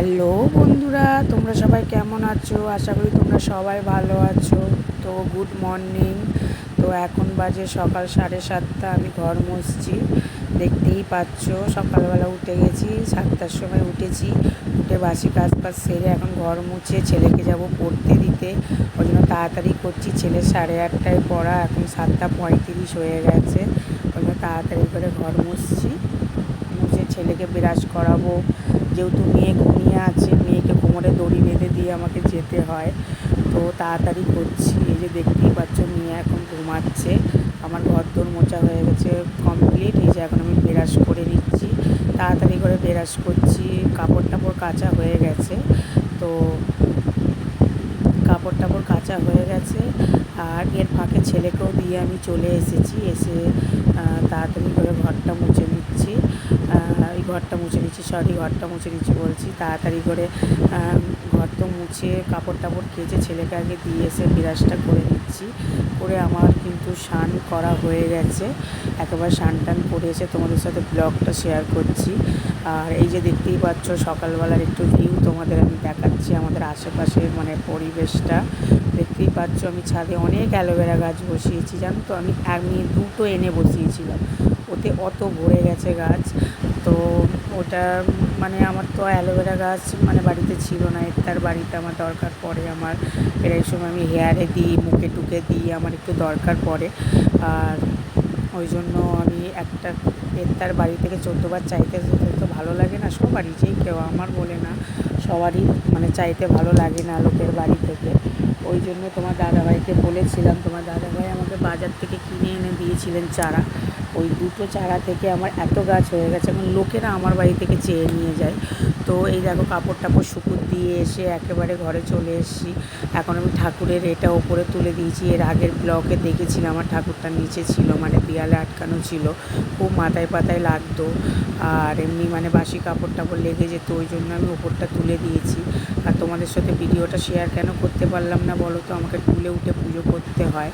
Hello বন্ধুরা, তোমরা সবাই কেমন আছো? আশা করি তোমরা সবাই ভালো আছো। তো গুড মর্নিং। তো এখন বাজে সকাল 7:30। আমি ঘর মুছছি, দেখতেই পাচ্ছ। সকালবেলা উঠে গেছি, 7টার সময় উঠেছি। উঠে বাসি কাজ সেরে এখন ঘর মুছে ছেলেকে যাব পড়তে দিতে। ওই জন্য তাড়াতাড়ি করছি। ছেলে 8:30টায় পড়া, এখন 7:35 হয়ে গেছে। ওই জন্য তাড়াতাড়ি করে ঘর মুছছি। মুছে ছেলেকে ব্রাশ করাবো, যেহেতু মেয়ে ঘুমিয়ে আছে। মেয়েকে কোমরে দড়ি বেঁধে দিয়ে আমাকে যেতে হয়, তো তাড়াতাড়ি করছি। এই যে দেখতেই পাচ্ছ, মেয়ে এখন ঘুমাচ্ছে। আমার ঘরদোর মোছা হয়ে গেছে কমপ্লিট। এই যে এখন আমি ব্রাশ করে নিচ্ছি, তাড়াতাড়ি করে ব্রাশ করছি। কাপড় টাপড় কাচা হয়ে গেছে, তো কাপড় টাপড় কাচা হয়ে গেছে। আর এর ফাঁকে ছেলেকেও দিয়ে আমি চলে এসেছি। এসে তাড়াতাড়ি করে ঘরটা মুছে নিচ্ছি। ঘরটা মুছে নিচ্ছি বলছি। তাড়াতাড়ি করে ঘর তো মুছে কাপড় টাপড় কেচে ছেলেকে আগে দিয়ে এসে ব্রাশটা করে নিচ্ছি। করে আমার কিন্তু স্নান করা হয়ে গেছে। একেবারে স্নান টান করে এসে তোমাদের সাথে ব্লগটা শেয়ার করছি। আর এই যে দেখতেই পাচ্ছ, সকালবেলার একটু ভিউ তোমাদের আমি দেখাচ্ছি। আমাদের আশেপাশের পরিবেশটা দেখতেই পাচ্ছ। আমি ছাদে অনেক অ্যালোভেরা গাছ বসিয়েছি, জানো তো। আমি দুটো এনে বসিয়েছিলাম, ওতে অত ভরে গেছে গাছ। তো ওটা আমার তো অ্যালোভেরা গাছ বাড়িতে ছিল না। তার বাড়িতে আমার দরকার পড়ে। আমার প্রায় সময় আমি হেয়ারে দিই, মুখে টুকে দিই, আমার একটু দরকার পড়ে। আর ওই জন্য আমি একটা তার বাড়ি থেকে 14বার চাইতে তো ভালো লাগে না সবারই, যেই কেউ আমার বলে না, সবারই চাইতে ভালো লাগে না লোকের বাড়ি থেকে। ওই জন্য তোমার দাদাভাইকে বলেছিলাম, তোমার দাদাভাই আমাকে বাজার থেকে কিনে এনে দিয়েছিলেন চারা। ওই দুটো চারা থেকে আমার এত গাছ হয়ে গেছে, এখন লোকেরা আমার বাড়ি থেকে চেয়ে নিয়ে যায়। তো এই দেখো, কাপড় টাপড় শুকুর দিয়ে এসে একেবারে ঘরে চলে এসেছি। এখন আমি ঠাকুরের এটা ওপরে তুলে দিয়েছি। এর আগের ব্লকে দেখেছিলাম আমার ঠাকুরটা নিচে ছিল, দেয়ালে আটকানো ছিল, খুব মাথায় পাতায় লাগতো। আর এমনি বাসি কাপড় টাপড় লেগে যেত, ওই জন্য আমি ওপরটা তুলে দিয়েছি। আর তোমাদের সাথে ভিডিওটা শেয়ার কেন করতে পারলাম না বলো তো? আমাকে তুলে উঠে পুজো করতে হয়,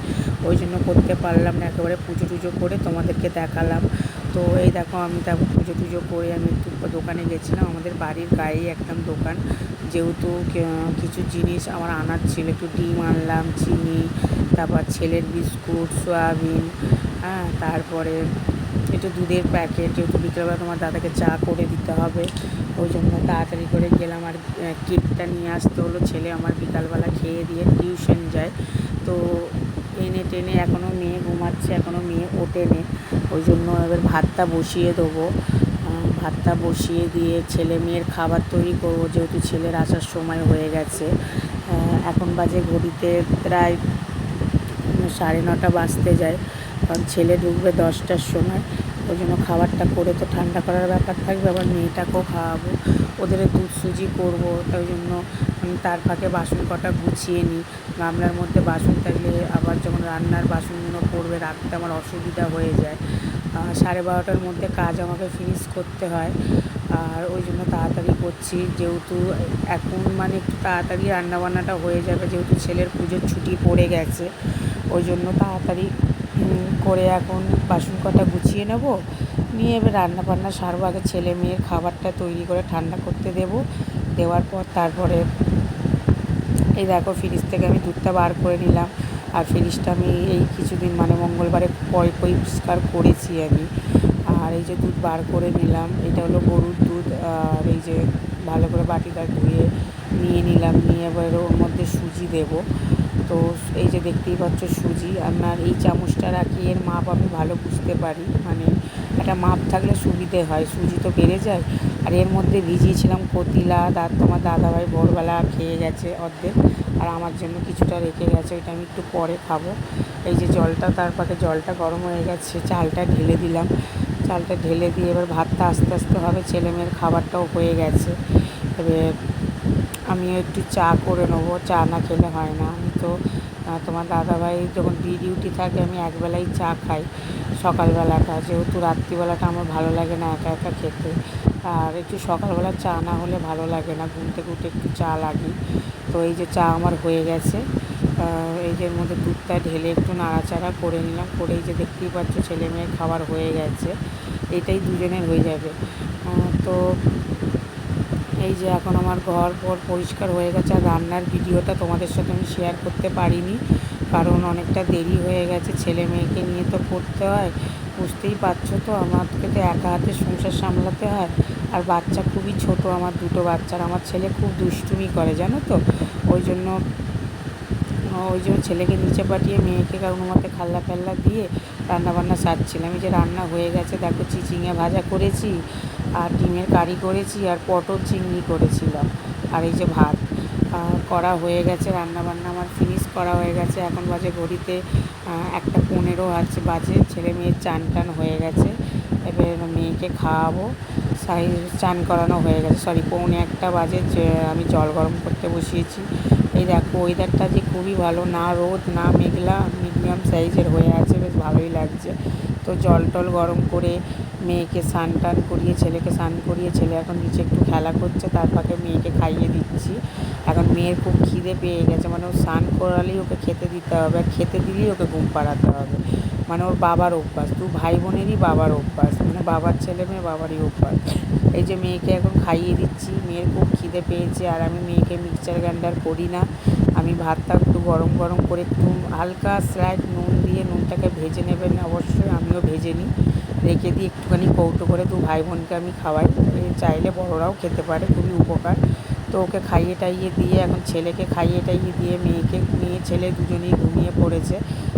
ওই জন্য করতে পারলাম না। একেবারে পুজো টুজো করে তোমাদেরকে দেখালাম। তো এই দেখো, আমি তারপর পুজো টুজো করে আমি একটু দোকানে গেছিলাম। আমাদের বাড়ির গায়েই একদম দোকান, যেহেতু কিছু জিনিস আমার আনার ছিল। একটু ডিম আনলাম, চিনি, তারপর ছেলের বিস্কুট, সয়াবিন, তারপরে একটু দুধের প্যাকেট, যেহেতু বিকেলবেলা তোমার দাদাকে চা করে দিতে হবে, ওই জন্য তাড়াতাড়ি করে গেলাম। আর কেকটা নিয়ে আসতে হলো। ছেলে আমার বিকালবেলা খেয়ে দিয়ে টিউশন যায়, তো এনে টেনে এখনও মেয়ে ঘুমাচ্ছে, এখনও মেয়ে ওঠেনি। ওই জন্য এবার ভাতটা বসিয়ে দেবো। ভাতটা বসিয়ে দিয়ে ছেলে মেয়ের খাবার তৈরি করবো, যেহেতু ছেলের আসার সময় হয়ে গেছে। এখন বাজে ঘড়িতে প্রায় 9:30 বাজতে যায়, কারণ ছেলে ঢুকবে 10টার সময়। ওই জন্য খাবারটা করে তো ঠান্ডা করার ব্যাপার থাকবে, আবার মেয়েটাকেও খাওয়াবো, ওদের দুধ সুজি করবো। তাই জন্য তার ফাঁকে বাসন কটা গুছিয়ে নিই। গামলার মধ্যে বাসন থাকলে আবার যখন রান্নার বাসনগুলো পড়বে রাখতে আমার অসুবিধা হয়ে যায়। 12:30টার মধ্যে কাজ আমাকে ফিনিশ করতে হয়। আর ওই জন্য তাড়াতাড়ি করছি, যেহেতু এখন একটু তাড়াতাড়ি রান্নাবান্নাটা হয়ে যাবে, যেহেতু ছেলের পুজোর ছুটি পড়ে গেছে। ওই জন্য তাড়াতাড়ি করে এখন বাসন কটা গুছিয়ে নেব, নিয়ে এবার রান্নাবান্না সারবো। আগে ছেলে মেয়ের খাবারটা তৈরি করে ঠান্ডা করতে দেওয়ার পর তারপরে এই দেখো, ফ্রিজ থেকে আমি দুধটা বার করে নিলাম। আর ফ্রিজটা আমি এই কিছুদিন মঙ্গলবারে পরিষ্কার করেছি আমি। আর এই যে দুধ বার করে নিলাম, এটা হলো গরুর দুধ। আর এই যে ভালো করে বাটিটা ধুয়ে নিয়ে নিলাম, নিয়ে এবার ওর মধ্যে সুজি দেব। তো এই যে দেখতেই পাচ্ছ সুজি, আমার এই চামচটা রাখি, এর মাপ আমি ভালো বুঝতে পারি। একটা মাপ থাকলে সুবিধে হয়, সুজি তো বেড়ে যায়। আর এর মধ্যে ভিজিয়েছিলাম কতিলা, তোমার দাদাভাই ভোরবেলা খেয়ে গেছে অর্ধেক, আর আমার জন্য কিছুটা রেখে গেছে, ওইটা আমি একটু পরে খাবো। এই যে জলটা, তারপরে জলটা গরম হয়ে গেছে, চালটা ঢেলে দিলাম। চালটা ঢেলে দিয়ে এবার ভাতটা আস্তে আস্তে হবে। ছেলেমেয়ের খাবারটাও হয়ে গেছে। এবার আমিও একটু চা করে নেবো, চা না খেলে হয় না। আমি তো তোমার দাদাভাই যখন ডিউটি থাকে, আমি একবেলাই চা খাই সকালবেলাটা, যেহেতু রাত্রিবেলাটা আমার ভালো লাগে না একা একা খেতে। আর একটু সকালবেলা চা না হলে ভালো লাগে না, ঘুম থেকে উঠে একটু চা লাগে। তো এই যে চা আমার হয়ে গেছে। এই যে এর মধ্যে দুধটা ঢেলে একটু নাড়াচাড়া করে নিলাম, করে এই যে দেখতেই পাচ্ছ ছেলে মেয়ের খাবার হয়ে গেছে। এটাই দুজনের হয়ে যাবে। তো এই যে এখন আমার ঘর পরিষ্কার হয়ে গেছে। আর রান্নার ভিডিওটা তোমাদের সাথে আমি শেয়ার করতে পারিনি, কারণ অনেকটা দেরি হয়ে গেছে। ছেলে মেয়েকে নিয়ে তো করতে হয়, বুঝতেই পারছো তো, আমাকে তো একা হাতে সংসার সামলাতে হয়। আর বাচ্চা খুবই ছোট আমার, দুটো বাচ্চার। আমার ছেলে খুব দুষ্টুমি করে জানো তো, ওই জন্য ছেলেকে নিচে পাঠিয়ে মেয়েকে কারণ মতে খাল্লা ফাল্লা দিয়ে রান্নাবান্না সারছিলাম। এই যে রান্না হয়ে গেছে, দেখো চিচিঙে ভাজা করেছি, আর ডিমের কারি করেছি, আর পটল চিংড়ি করেছিলাম। আর এই যে ভাত করা হয়ে গেছে, রান্নাবান্না আমার ফিনিশ করা হয়ে গেছে। এখন বাজে ঘড়িতে 1:15 আছে বাজে। ছেলে মেয়ের চান টান হয়ে গেছে, এবার মেয়েকে খাওয়াবো। চান করানো হয়ে গেছে, সরি 1:15 বাজে। আমি জল গরম করতে বসিয়েছি। এই দেখো ওয়েদারটা যে খুবই ভালো, না রোদ না মেঘলা, মিডিয়াম সাইজের হয়ে আছে, বেশ ভালোই লাগছে। তো জল টল গরম করে মেয়েকে স্নান টান করিয়ে, ছেলেকে স্নান করিয়ে, ছেলে এখন নিচে একটু খেলা করছে, তার ফাঁকে মেয়েকে খাইয়ে দিচ্ছি। এখন মেয়ের খুব খিদে পেয়ে গেছে, মানে ও স্নান করালেই ওকে খেতে দিতে হবে, আর খেতে দিলেই ওকে ঘুম পাড়াতে হবে। মানে ওর বাবার অভ্যাস, দু ভাই বোনেরই বাবার অভ্যাস, মানে বাবার ছেলে মেয়ে বাবারই অভ্যাস। এই যে মেয়েকে এখন খাইয়ে দিচ্ছি, মেয়ের খুব খিদে পেয়েছে। আর আমি মেয়েকে মিক্সচার গ্রাইন্ডার করি না, আমি ভাতটা একটু গরম গরম করে একটু হালকা স্লাইড নুন দিয়ে, নুনটাকে ভেজে নেবেন অবশ্যই, আমিও ভেজে নিই, রেখে দিই একটুখানি কৌটো করে। দু ভাই বোনকে আমি খাওয়াই, চাইলে বড়রাও খেতে পারে, খুবই উপকার। তো ওকে খাইয়ে টাইয়ে দিয়ে, এখন ছেলেকে খাইয়ে টাইয়ে দিয়ে মেয়ে ছেলে দুজনেই ঘুমিয়ে পড়েছে।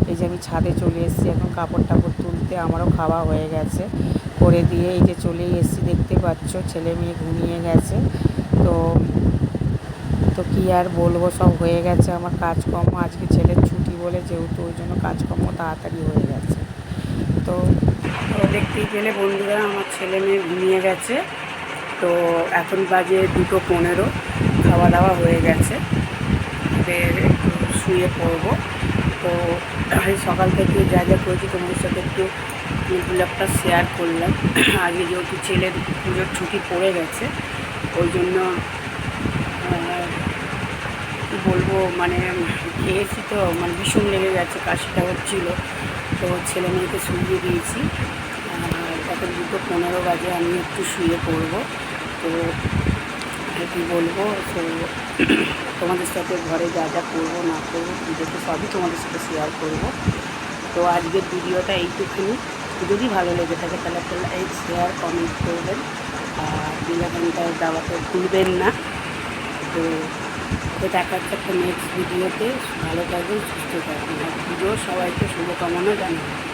এই যে আমি ছাদে চলে এসেছি এখন কাপড় টাপড় তুলতে, আমারও খাওয়া হয়ে গেছে, করে দিয়ে এই যে চলেই এসেছি, দেখতে পাচ্ছ ছেলে মেয়ে ঘুমিয়ে গেছে। তো তো কী আর বলবো, সব হয়ে গেছে আমার কাজকর্ম। আজকে ছেলের ছুটি বলে, যেহেতু ওই জন্য কাজকর্ম তাড়াতাড়ি হয়ে গেছে। তো দেখতেই পেলে বন্ধুরা, আমার ছেলে মেয়ে ঘুমিয়ে গেছে। তো এখন বাজে 2:15, খাওয়া দাওয়া হয়ে গেছে, এবার একটু শুয়ে পড়বো। তো সকাল থেকে যা যা করেছি তোমাদের সাথে একটু ব্লগটা শেয়ার করলাম। আজকে যেহেতু ছেলের পুজোর ছুটি পড়ে গেছে, ওই জন্য কী বলবো, মানে খেয়েছি তো, মানে ভীষণ লেগে গেছে, কাশিটা হচ্ছিলো। তো ছেলে মেয়েকে শুইয়ে দিয়েছি, এখন 2:15 বাজে, আমি একটু শুয়ে পড়বো। তো কী বলবো, তো তোমাদের সাথে ঘরে যা যা করবো না করবো পুজোতে সবই তোমাদের সাথে শেয়ার করবো। তো আজকের ভিডিওটা এইটুকুনি, যদি ভালো লেগে থাকে তাহলে একটা লাইক শেয়ার কমেন্ট করবেন, আর বেলাইকনটা দাবাতে ভুলবেন না। তো দেখা হচ্ছে একটা নেক্সট ভিডিওতে। ভালো থাকবেন, সুস্থ থাকবেন, আর পুজো সবাইকে শুভকামনা জানাবেন।